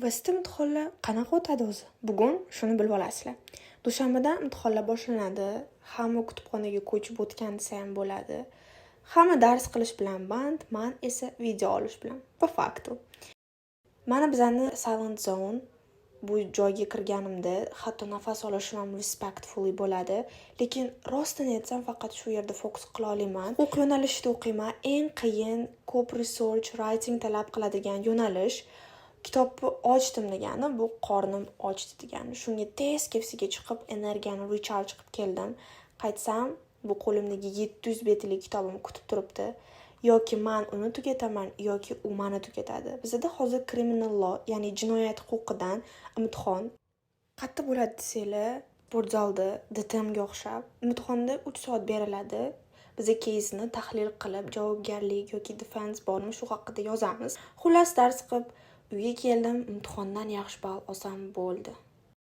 Vast imtihonlar qanaqa o'tadi o'zi? Bugun shuni bilib olasizlar. Dushanbadan imtihonlar boshlanadi. Hamma kutubxonaga ko'chib o'tgan desa ham bo'ladi. Hamma dars qilish bilan band, men esa video olish bilan. Po faktu. Mana bizani silent zone bu joyga kirganimda hatto nafas olishim ham respectfully bo'ladi, lekin rostini aytsam faqat shu yerda fokus qila olaman. Huquq yo'nalishida o'qiyman. Eng qiyin, ko'p research, writing talab qiladigan yo'nalish. Kitobni ochdim degani bu qornim ochdi degani. Shunga tez kepsiga chiqib, energiyani recharge qilib keldim. Qaytsam, bu qo'limdagi 700 betli kitobim kutib turibdi. Yoki men uni tugataman, yoki u meni tugatadi. Bizda hozir criminal law, ya'ni jinoyat huquqidan imtihon. Qayerda bo'ladi desanglar, sportzalda, DTMga o'xshab. Imtihonda 3 soat beriladi. Biz keysni tahlil qilib, javobgarlik yoki defense bormi shu haqida yozamiz. Xullas dars qilib uyga keldim, imtihondan yaxshi ball olsam bo'ldi.